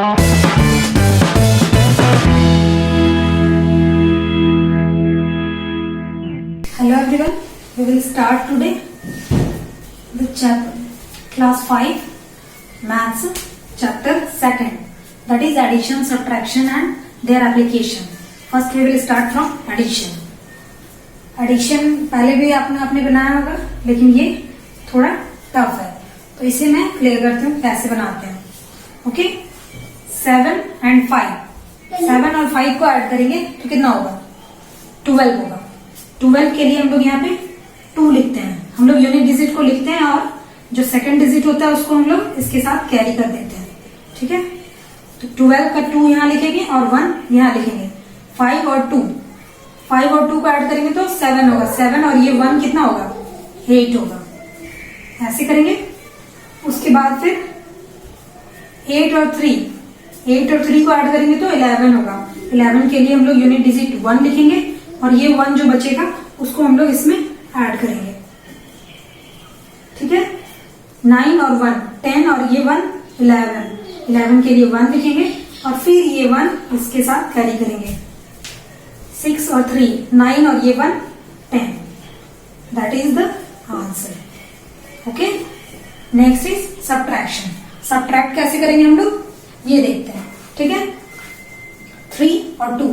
Hello everyone, we will start today with class 5 maths chapter 2nd, that is addition, subtraction and their application. First we will start from addition. Addition पहले भी आपने बनाया होगा, लेकिन ये थोड़ा tough है, तो इसे मैं क्लियर करती हूँ कैसे बनाते हैं. ओके, 7 and 5, 7 और 5 को ऐड करेंगे तो कितना होगा? 12 होगा. 12 के लिए हम लोग यहाँ पे 2 लिखते हैं. हम लोग यूनिट डिजिट को लिखते हैं और जो सेकंड डिजिट होता है उसको हम लोग इसके साथ कैरी कर देते हैं. ठीक है, तो 12 का 2 यहाँ लिखेंगे और 1 यहाँ लिखेंगे. 5 और 2 को ऐड करेंगे तो 7 होगा. 7 और ये 1 कितना होगा? 8 होगा. ऐसे करेंगे. उसके बाद फिर 8 और 3 को ऐड करेंगे तो 11 होगा. 11 के लिए हम लोग यूनिट डिजिट 1 लिखेंगे और ये 1 जो बचेगा उसको हम लोग इसमें ऐड करेंगे. ठीक है, 9 और 1 10 और ये 1 11 के लिए 1 लिखेंगे और फिर ये 1 इसके साथ कैरी करेंगे. 6 और 3 9 और ये 1 10. That is the answer. Okay, next is subtraction. Subtract कैसे करेंगे हम लोग ये देखते हैं. ठीक है, 3 और 2,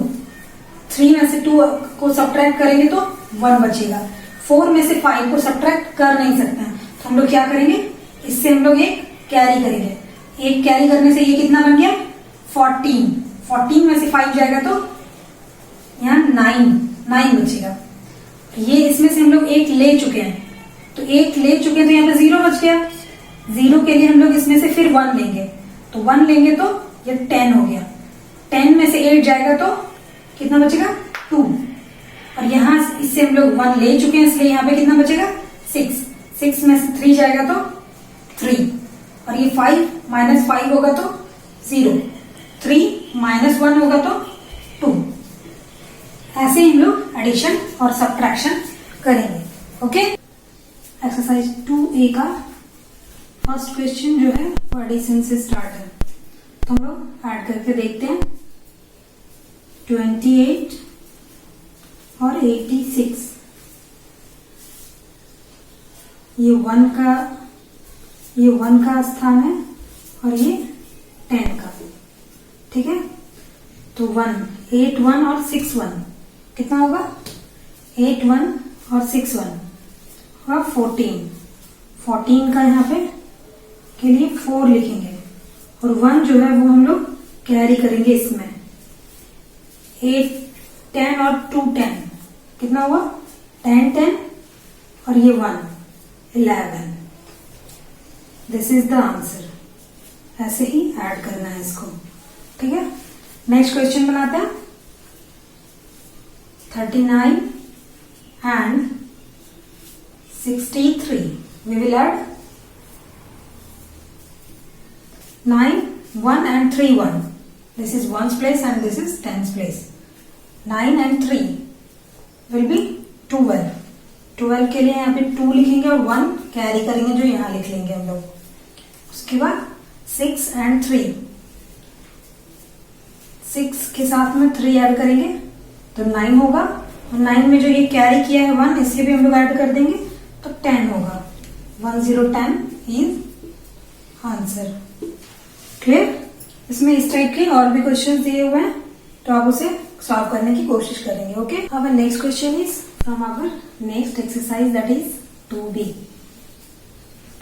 3 में से 2 को सब्ट्रैक्ट करेंगे तो 1 बचेगा. 4 में से 5 को सब्ट्रैक्ट कर नहीं सकते हैं, तो हम लोग क्या करेंगे, इससे हम लोग एक कैरी करेंगे. एक कैरी करने से ये कितना बन गया? 14. 14 में से 5 जाएगा तो यहाँ 9 बचेगा. ये इसमें से हम लोग एक ले चुके हैं, तो एक ले चुके हैं तो यहाँ पे 0 बच गया. 0 के लिए हम लोग इसमें से फिर 1 लेंगे, तो 1 लेंगे तो ये 10 हो गया. 10 में से 8 जाएगा तो कितना बचेगा? 2. और यहाँ इससे हम लोग 1 ले चुके हैं, इसलिए यहाँ पे कितना बचेगा? 6. 6 में से 3 जाएगा तो 3 और ये 5 माइनस 5 होगा तो 0. 3 माइनस 1 होगा तो 2. ऐसे ही हम लोग एडिशन और सब्ट्रैक्शन करेंगे. ओके, एक्सरसाइज 2A का फर्स्ट क्वेश्चन जो है वो एडिशन से स्टार्ट है, तो हम लोग ऐड करके देखते हैं. 28 और 86, ये 1 का स्थान है और ये 10 का. ठीक है, तो 8 1 और 6 1 कितना होगा? 8 1 और 6 1 होगा 14. 14 का यहाँ पे के लिए 4 लिखेंगे और 1 जो है वो हम लोग कैरी करेंगे इसमें. 8 10 और 2 10 कितना हुआ? 10 10 और ये 1 11. This is the answer. ऐसे ही ऐड करना है इसको. ठीक है, नेक्स्ट क्वेश्चन बनाते हैं. 39 and 63 we will add 9 1 and 3 1. This is 1's place and this is 10's place. 9 and 3 will be 12. 12 के लिए यहाँ पे 2 लिखेंगे और 1 कैरी करेंगे जो यहाँ लिख लेंगे हम लोग. उसके बाद 6 and 3, 6 के साथ में 3 ऐड करेंगे तो 9 होगा और 9 में जो ये कैरी किया है 1 इसे भी हम लोग ऐड कर देंगे तो 10 होगा. 10 10 इज आंसर. क्लियर? इसमें इस टाइप के और भी क्वेश्चन दिए हुए हैं, तो आप उसे सॉल्व करने की कोशिश करेंगे. ओके, अब next question is from our next exercise, that is 2B.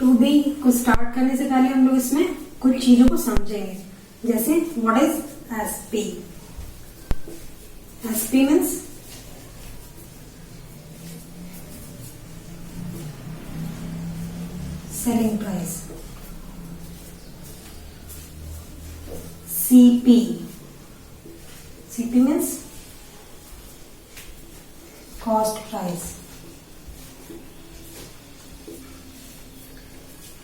2B को स्टार्ट करने से पहले हम लोग इसमें कुछ चीजों को समझेंगे, जैसे what is SP. SP means selling price. CP means cost price.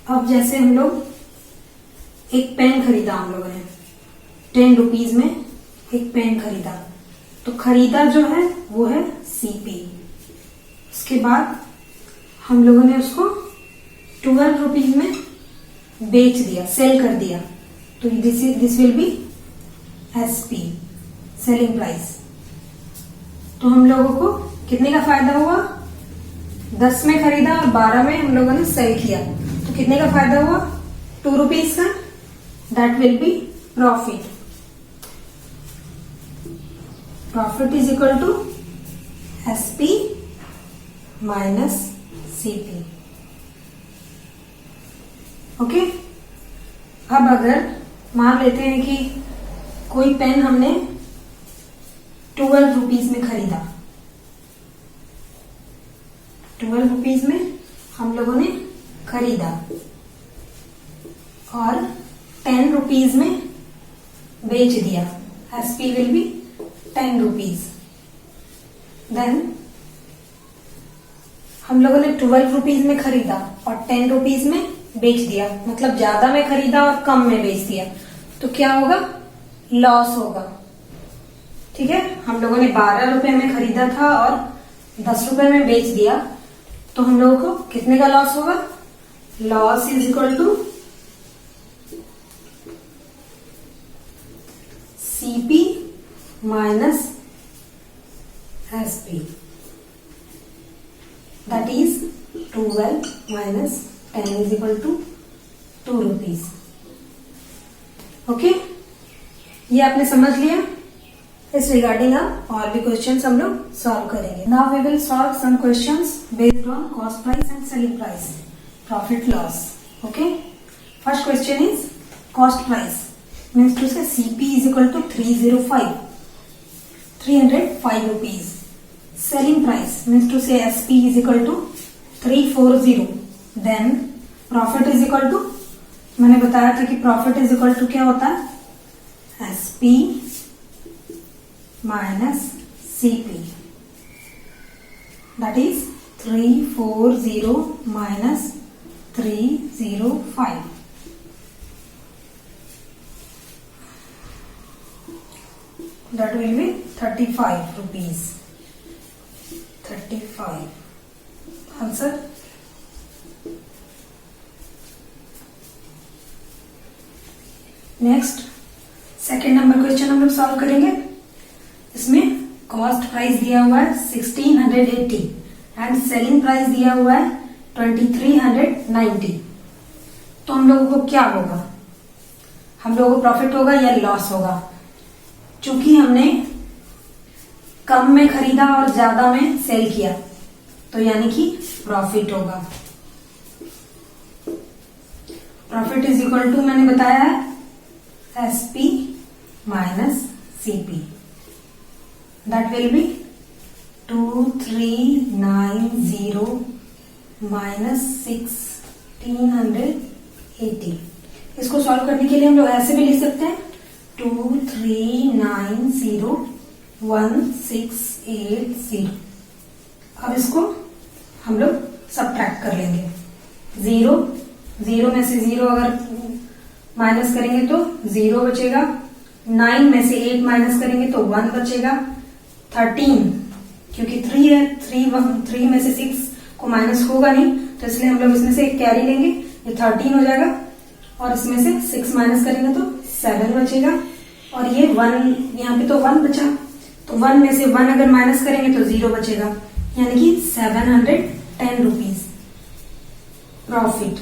अब जैसे हम लोग एक पेन खरीदा, हम लोगों ने 10 रुपीज में एक पेन खरीदा, तो खरीदा जो है वो है CP. उसके बाद हम लोगों ने उसको 12 रुपीज में बेच दिया, सेल कर दिया, तो this will B SP, selling price. तो हम लोगों को कितने का फायदा हुआ? 10 में खरीदा और 12 में हम लोगों ने सेल किया, तो कितने का फायदा हुआ? 2 रुपीज का। That will be profit. Profit is equal to SP minus CP. Okay. अब अगर मान लेते हैं कि कोई पेन हमने 12 रुपीज में खरीदा, 12 रुपीज में हम लोगों ने खरीदा और 10 रुपीज में बेच दिया। SP will be 10 rupees. Then हम लोगों ने 12 रुपीज में खरीदा और 10 रुपीज में बेच दिया, मतलब ज्यादा में खरीदा और कम में बेच दिया, तो क्या होगा? लॉस होगा। ठीक है। हम लोगों ने 12 रुपए में खरीदा था और 10 रुपए में बेच दिया, तो हम लोगों को कितने का लॉस होगा? Loss is equal to CP minus SP. That is 12 minus 10 is equal to 2 rupees. Okay, ये आपने समझ लिया। इस रिगार्डिंग आप और भी क्वेश्चंस हम लोग सॉल्व करेंगे। Now we will solve some questions based on cost price and selling price, profit loss. Okay, first question is cost price means to say CP is equal to 305 rupees. Selling price means to say SP is equal to 340। Then profit is equal to, मैंने बताया था कि profit is equal to क्या होता है? SP minus CP. That is 340 minus 305। That will be 35 rupees. 35. Answer. Next second number question हम लोग solve करेंगे। इसमें कॉस्ट प्राइस दिया हुआ है 1680 एंड सेलिंग प्राइस दिया हुआ है 2390। तो हम लोगों को क्या होगा? हम लोगों को प्रॉफिट होगा या लॉस होगा? चूंकि हमने कम में खरीदा और ज्यादा में सेल किया, तो यानी कि प्रॉफिट होगा। प्रॉफिट इज इक्वल टू मैंने बताया है SP minus CP. That will B 2390 minus 1680। इसको सॉल्व करने के लिए हम लोग ऐसे भी लिख सकते हैं 23901680। अब इसको हम लोग सबट्रैक्ट कर लेंगे। जीरो में से 0 अगर माइनस करेंगे तो 0 बचेगा। 9 में से 8 माइनस करेंगे तो 1 बचेगा। 13 क्योंकि 3 है, 3 में से 6 को माइनस होगा नहीं, तो इसलिए हम लोग इसमें से एक कैरी लेंगे, ये 13 हो जाएगा। और इसमें से 6 माइनस करेंगे तो 7 बचेगा। और ये 1, यहाँ पे तो 1 बचा, तो 1 में से 1 अगर माइनस करेंगे तो 0 बचेगा, यानी कि 710 rupees profit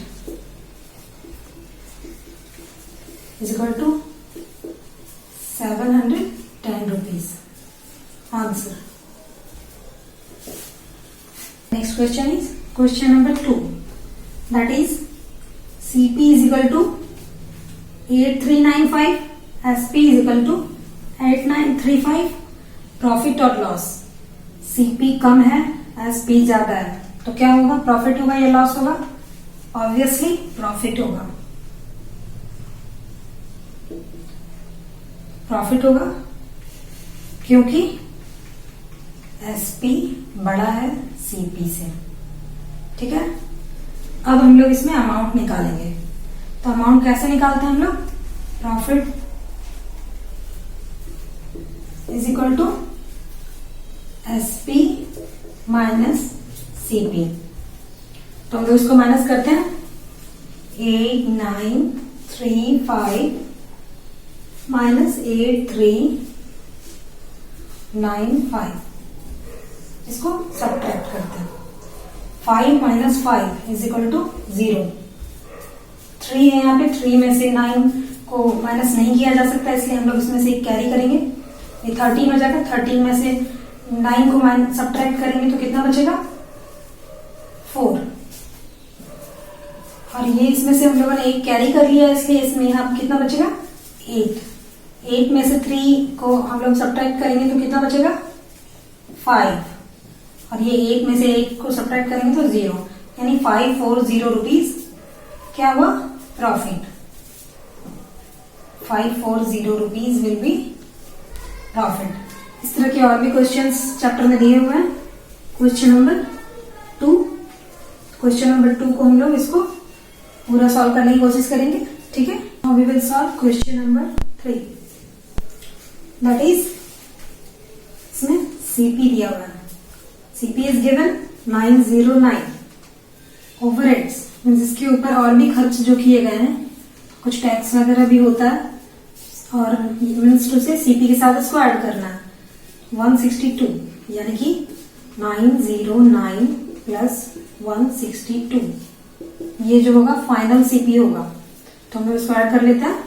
is equal to 710 rupees. Answer. Next question is question number 2, that is CP is equal to 8395, SP is equal to 8935। Profit और लॉस, सीपी कम है, एसपी ज्यादा है, तो क्या होगा? प्रॉफिट होगा या लॉस होगा? ऑब्वियसली प्रॉफिट होगा। प्रॉफिट होगा क्योंकि एसपी बड़ा है सीपी से। ठीक है। अब हम लोग इसमें अमाउंट निकालेंगे। तो अमाउंट कैसे निकालते हैं हम लोग? Profit is equal to SP minus CP. तो हम लोग इसको माइनस करते हैं। 8935 -8395, इसको सब्ट्रैक्ट करते हैं। 5 - 5 इज इक्वल टू 0। 3 है यहाँ पे, 3 में से 9 को माइनस नहीं किया जा सकता, इसलिए हम लोग इसमें से एक कैरी करेंगे। ये 13 हो जाएगा। 13 में से 9 को सब्ट्रैक्ट करेंगे तो कितना बचेगा? 4। और ये इसमें से हम लोगों ने एक कैरी कर लिया, इसलिए इसमें यहाँ कितना बचेगा? 8। 8 में से 3 को हम लोग सब्ट्रैक्ट करेंगे तो कितना बचेगा? 5। और ये 8 में से 8 को सब्ट्रैक्ट करेंगे तो 0, यानी 540 रुपीज क्या हुआ? Profit. 540 rupees will be profit. इस तरह के और भी क्वेश्चंस चैप्टर में दिए हुए हैं। क्वेश्चन नंबर 2 को हम लोग इसको पूरा सॉल्व करने की कोशिश करेंगे, ठीक है। Now we will solve question number 3, that is, इसमें सीपी दिया हुआ है। CP is given 909। Overheads means इसके ऊपर और भी खर्च जो किए गए हैं, कुछ टैक्स वगैरह भी होता है, और मीन्स टू से सीपी के साथ इसको ऐड करना है। 162 यानी कि 909 प्लस 162, ये जो होगा फाइनल सीपी होगा। तो हम लोग इसको ऐड कर लेते हैं।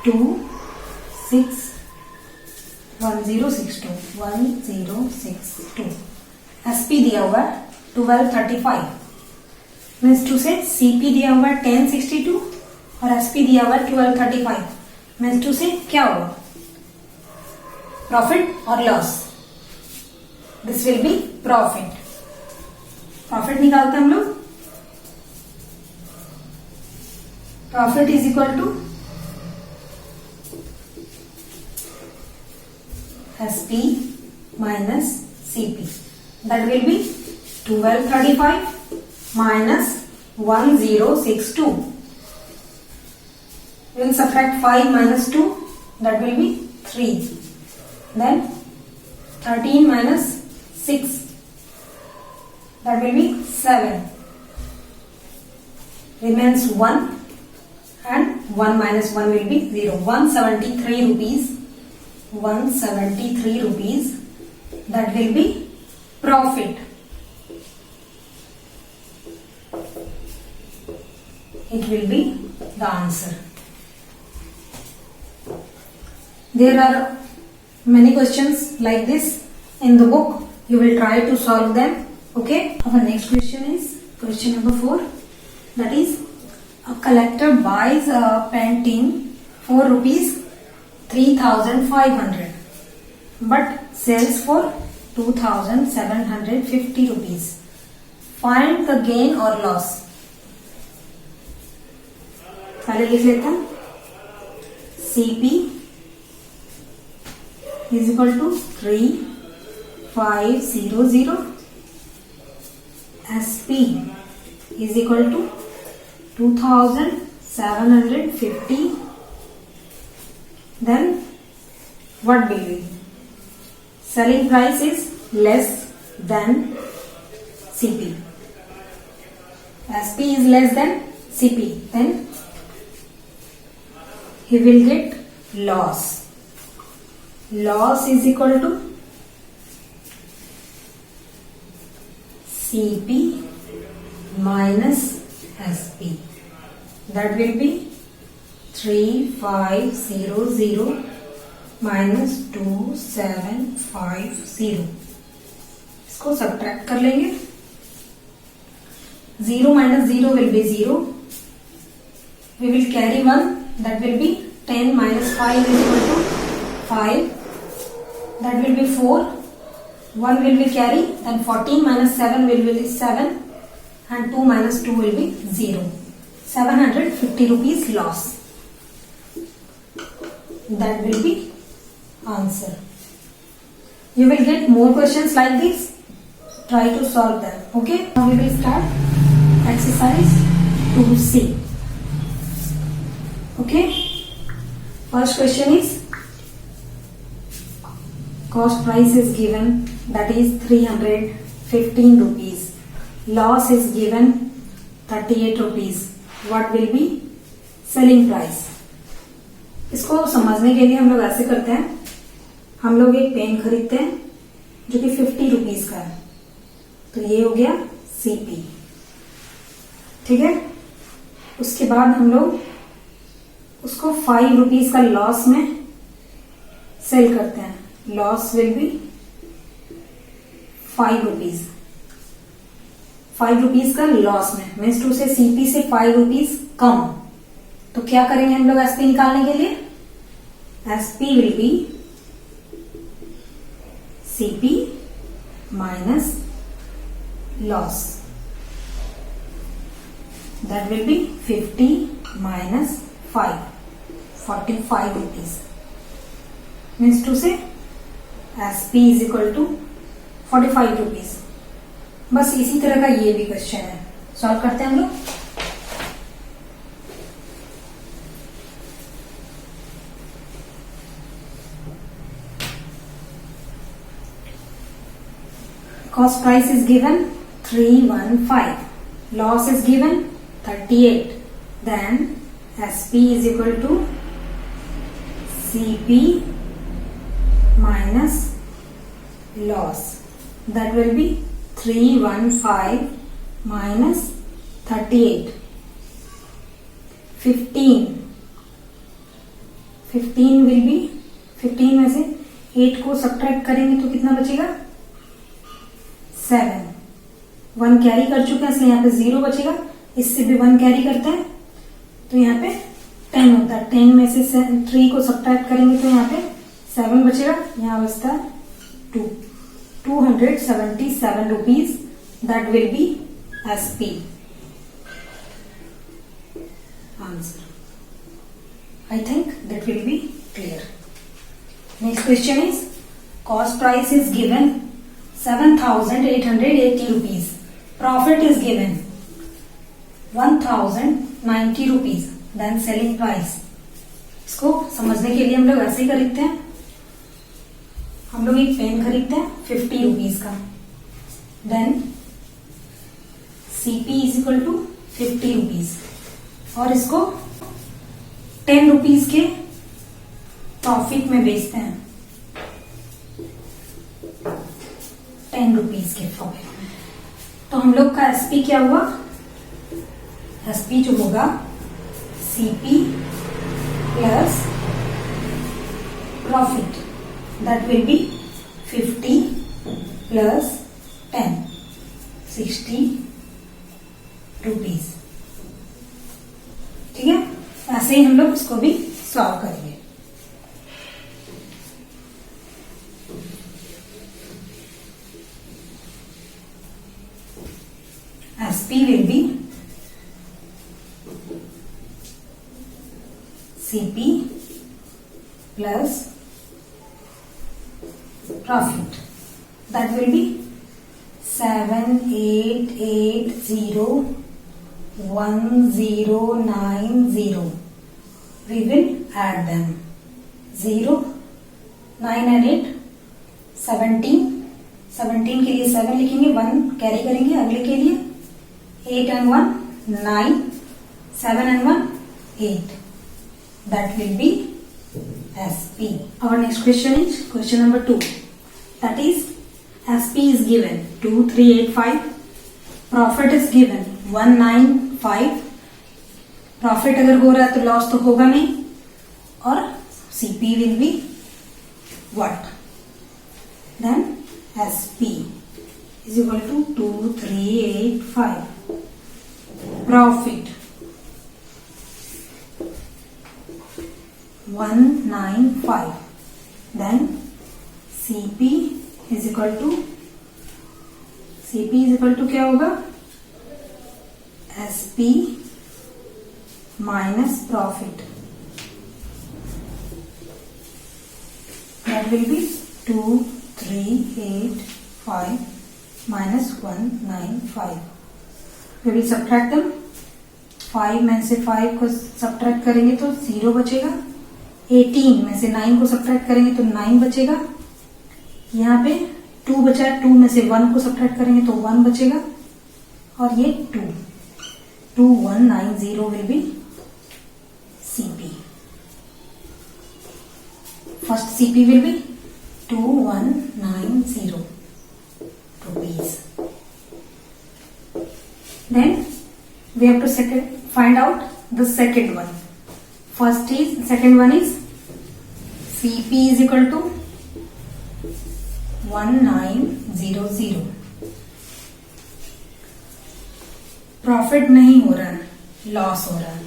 1062 एसपी दिया हुआ है 1235, मीन्स टू से सीपी दिया हुआ है 1062 और एसपी दिया हुआ है 1235, मीन्स टू से क्या होगा? प्रॉफिट और loss. This will be profit. Profit निकालते हैं हम लोग। Profit is equal to SP minus CP, that will be 1235 minus 1062. We will subtract 5 minus 2, that will be 3. Then 13 minus 6, that will be 7. Remains 1 and 1 minus 1 will be 0. 173 rupees. 173 rupees. That will be profit. It will be the answer. There are many questions like this in the book. You will try to solve them. Okay. Our next question is question number 4. That is, a collector buys a painting for rupees 3,500 but sells for 2,750 rupees. Find the gain or loss. पहले लिख लेते हैं। CP is equal to 3500, SP is equal to 2,750, then what will be? Selling price is less than CP, SP is less than CP, then he will get loss. Loss is equal to CP minus SP. That will be 3500 minus 2750. इसको subtract कर लेंगे। 0 minus 0 will be 0. We will carry 1. That will be 10 minus 5 is equal to 5. That will be 4. 1 will be carry. Then 14 minus 7 will be 7. And 2 minus 2 will be 0. 750 rupees loss. That will be answer. You will get more questions like this. Try to solve them. Okay. Now we will start exercise 2C. Okay. First question is, cost price is given, that is 315 rupees. Loss is given 38 rupees. What will be selling price? इसको समझने के लिए हम लोग ऐसे करते हैं, हम लोग एक पेन खरीदते हैं जो कि 50 रुपीज का है, तो ये हो गया सीपी। ठीक है, उसके बाद हम लोग उसको 5 रुपीज का लॉस में सेल करते हैं, loss will be 5 rupees. 5 rupees का लॉस में मीन्स टू से सीपी से 5 रुपीज कम, तो क्या करेंगे हम लोग एसपी निकालने के लिए? SP will be CP minus loss, that will be 50 minus 5, 45 rupees. Means to say SP is equal to 45 rupees. बस इसी तरह का ये भी क्वेश्चन है, सॉल्व करते हैं हम लोग। Cost price is given 315, loss is given 38, then SP is equal to CP minus loss, that will be 315 minus 38, 15 will be 15 में से 8 को सब्ट्रैक्ट करेंगे तो कितना बचेगा? 7। 1 कैरी कर चुके हैं इसलिए यहाँ पे 0 बचेगा, इससे भी 1 कैरी करते हैं तो यहाँ पे 10 होता है। 10 में से 3 को सब्ट्रैक्ट करेंगे तो यहाँ पे 7 बचेगा, यहाँ बचता है 277 rupees, that will B SP answer. I think that will B clear. Next question is cost price is given 7,880 rupees. Profit is given 1,090 rupees. Then selling price. इसको समझने के लिए हम लोग ऐसे ही खरीदते हैं, हम लोग एक पेन खरीदते हैं 50 रुपीज का, then CP is equal to 50 rupees, और इसको 10 रुपीज के प्रॉफिट में बेचते हैं, 10 रुपीज के प्रॉफिट में। तो हम लोग का एसपी क्या हुआ? एसपी जो होगा CP plus profit, that will be 50 plus 10, 60 rupees. ठीक है, ऐसे ही हम लोग इसको भी सॉल्व करेंगे। SP will be CP plus profit, that will be 7,880,1090. We will add them. 0, 9 and 8, 17. 17 के लिए 7 लिखेंगे, 1 कैरी करेंगे अगले के लिए, 8 and 1 9, 7 and 1 8. That will be SP. Our next question is question number 2. That is SP is given 2385. Profit is given 195. Profit अगर हो रहा है तो लॉस तो होगा नहीं, और CP will be what? Then SP is equal to 2385. Profit 195. Then CP is equal to क्या होगा? SP minus profit, that will be 2385 minus 195. We will subtract them. 5 में से 5 को सब्ट्रैक्ट करेंगे तो 0 बचेगा, 18 में से 9 को सब्ट्रैक्ट करेंगे तो 9 बचेगा, यहाँ पे 2 बचा, 2 में से 1 को सब्ट्रैक्ट करेंगे तो 1 बचेगा, और ये 2190 will be CP। First CP will be 2190 rupees. Then we have to find out the second one. Second one is CP is equal to 1900. Profit नहीं हो रहा है, लॉस हो रहा है.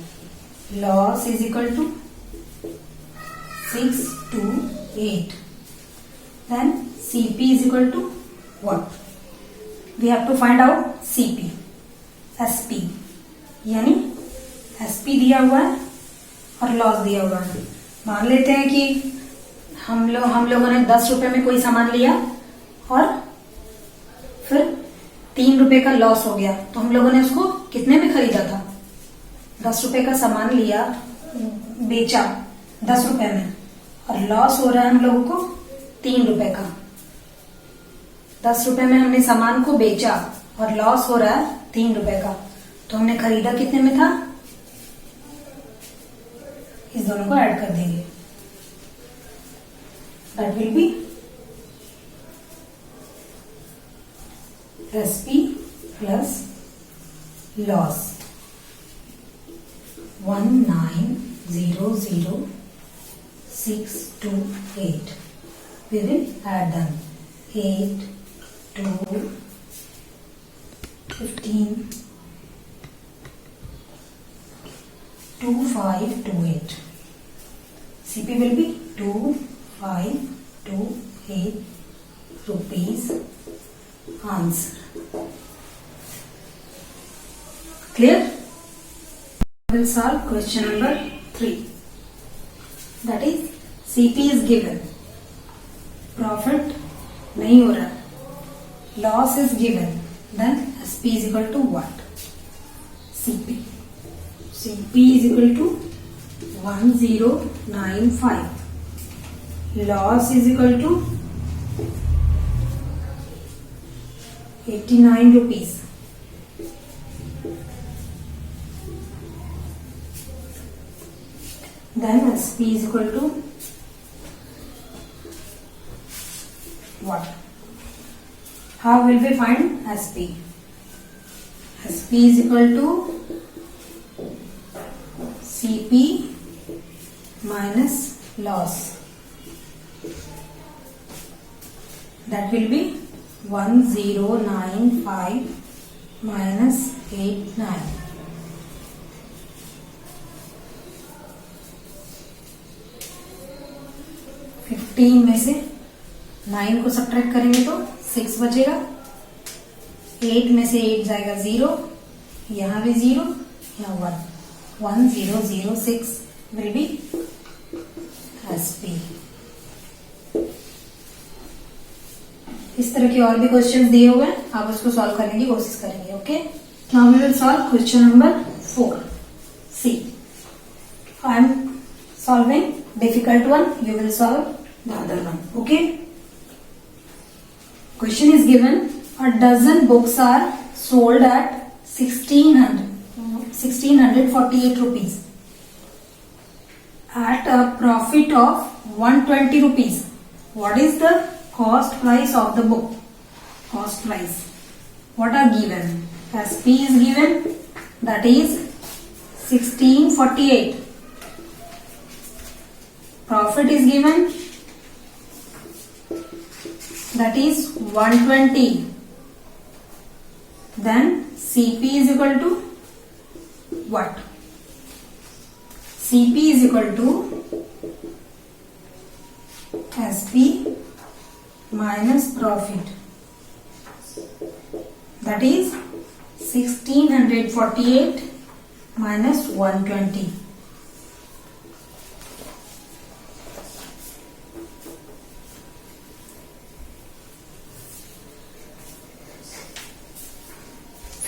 Loss is equal to 628. Then CP is equal to what? We have to find out CP. SP यानी SP दिया हुआ है और लॉस दिया हुआ है. मान लेते हैं कि हम लोगों ने 10 रुपए में कोई सामान लिया और फिर 3 रुपए का लॉस हो गया. तो हम लोगों ने उसको कितने में खरीदा था? 10 रुपए का सामान लिया, बेचा 10 रुपए में और लॉस हो रहा है हम लोगों को 3 रुपए का. 10 रुपए में हमने सामान को बेचा और लॉस हो रहा है 3 रुपए का. तो हमने खरीदा कितने में था? इस दोनों को ऐड कर देंगे. That will B SP plus loss 190628. We will add them. 8, 2, 15, 2528. CP will be 2528 rupees. Answer. Clear? We will solve question number 3. That is CP is given. Profit नहीं हो रहा. Loss is given. Then SP is equal to what? CP. CP is equal to 1095. Loss is equal to 89 rupees. Then SP is equal to what? How will we find SP? SP is equal to CP minus loss. That will be 1095 minus 89. में से 9 को subtract करेंगे तो 6 बचेगा. 8 में से 8 जाएगा 0, यहाँ भी 0, यहाँ 1. 1006 will be SP. इस तरह के और भी क्वेश्चंस दिए हुए हैं, आप उसको सॉल्व करने की कोशिश करेंगे. Okay, now we will solve question number 4. See, I am solving difficult one, you will solve the other one. Okay, question is given, a dozen books are sold at 1648 rupees at a profit of 120 rupees. What is the cost price of the book? Cost price, what are given? SP is given, that is 1648. Profit is given, that is 120. Then CP is equal to what? CP is equal to SP minus profit, that is 1648 minus 120.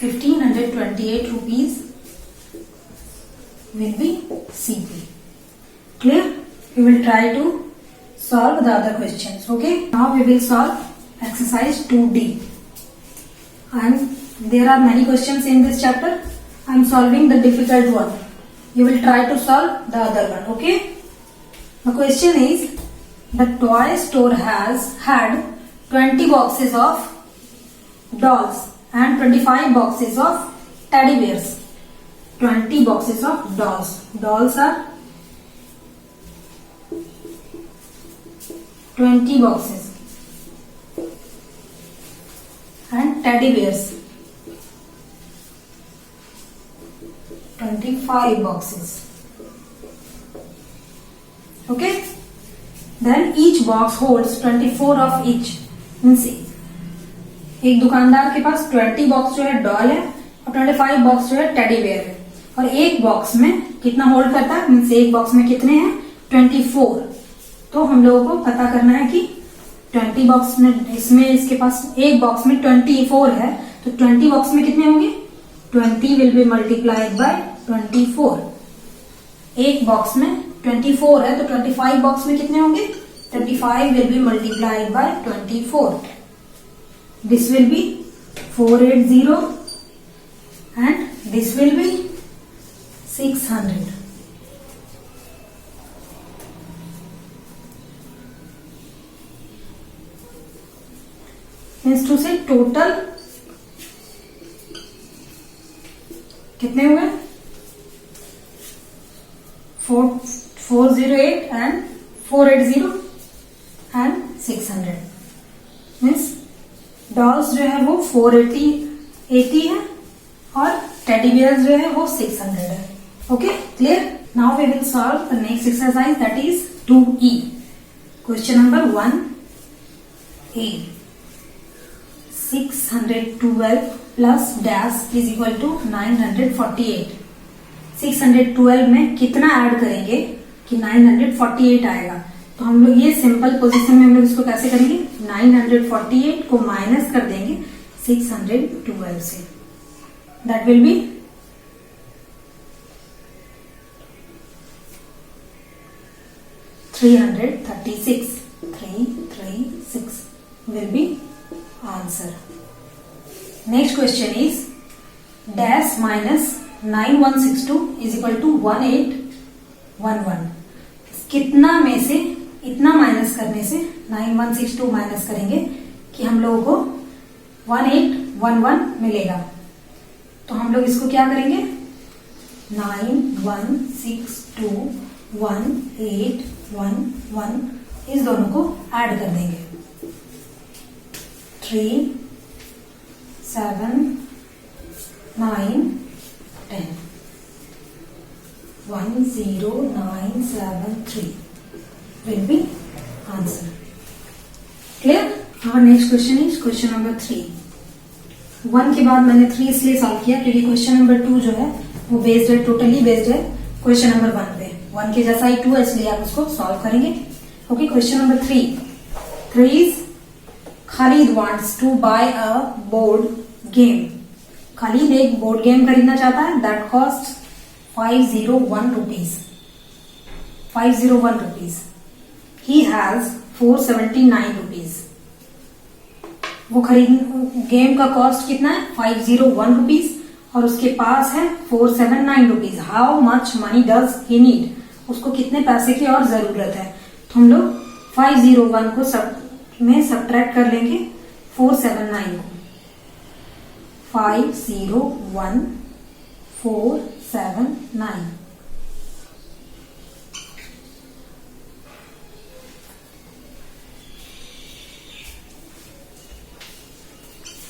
₹1,528 will be CP. Clear? We will try to solve the other questions. Okay. Now we will solve exercise 2D. And there are many questions in this chapter. I am solving the difficult one. You will try to solve the other one. Okay. The question is, The toy store has had 20 boxes of dolls and 25 boxes of teddy bears. 20 boxes of dolls. Dolls are 20 boxes and teddy bears 25 boxes. Okay, then each box holds 24 of each. Means एक दुकानदार के पास 20 box जो है doll है और 25 box जो है teddy bear है, और एक बॉक्स में कितना होल्ड करता है, मीन्स एक बॉक्स में कितने हैं 24। तो हम लोगों को पता करना है कि 20 बॉक्स में, इसमें इसके पास एक बॉक्स में 24 है, तो 20 बॉक्स में कितने होंगे, 20 विल बी मल्टीप्लाइड बाय 24। एक बॉक्स में 24 है तो 25 बॉक्स में कितने होंगे, 25 will be multiplied by 24। This will be 480 and this will be 600। Means to से टोटल कितने हुए, 408 एंड 480 एंड 600। मीन्स डॉल्स जो है वो 480 है और टेडी बियर्स जो है वो 600 है। Okay, clear. Now we will solve the next exercise, that is 2E। Question number 1A, 612 plus dash is equal to 948। 612 में कितना ऐड करेंगे कि 948 आएगा। तो हम लोग ये सिंपल पोजीशन में हम लोग इसको कैसे करेंगे, 948 को माइनस कर देंगे 612 से, that will B 336। 336 will be answer. Next question is dash minus 9162 is equal to 1811। कितना में से इतना माइनस करने से 9162 माइनस करेंगे कि हम लोगों को 1811 मिलेगा। तो हम लोग इसको क्या करेंगे, 9162 1811 इस दोनों को ऐड कर देंगे। 3 7 9 10 10973 will be answer. Clear? Our next question is question number 3। 1 के बाद मैंने 3 इसलिए सॉल्व किया क्योंकि क्वेश्चन नंबर 2 जो है वो बेस्ड है, टोटली बेस्ड है क्वेश्चन नंबर 1 पे। 1 के जैसा ही 2 है इसलिए आप उसको सॉल्व करेंगे। Okay, question number 3 is Khalid wants to buy a board game। Khalid एक बोर्ड गेम खरीदना चाहता है, that cost 501 rupees। 501 rupees। He has 479 rupees। वो गेम का कॉस्ट कितना है, 501 rupees, और उसके पास है 479 rupees। How much money does he need, उसको कितने पैसे की और जरूरत है। तो हम लोग 501 को में सब्ट्रैक्ट कर लेंगे 479 को। 501 479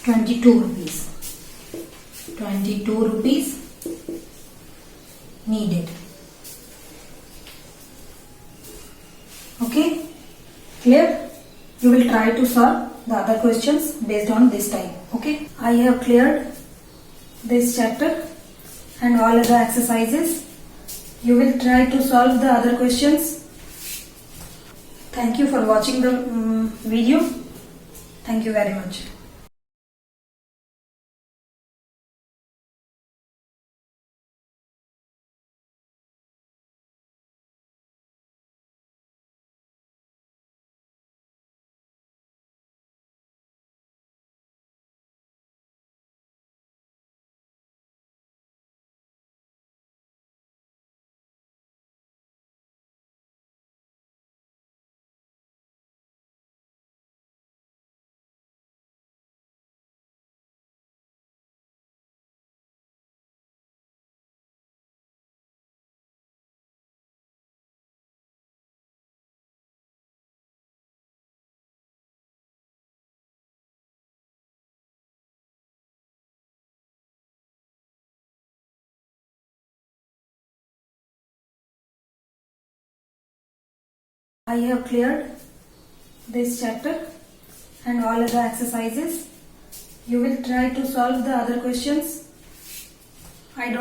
22 rupees। 22 rupees needed। Okay, clear? You will try to solve the other questions based on this type. Okay, I have cleared this chapter and all other exercises. You will try to solve the other questions. Thank you for watching the video. Thank you very much. I have cleared this chapter and all other exercises. You will try to solve the other questions. I don't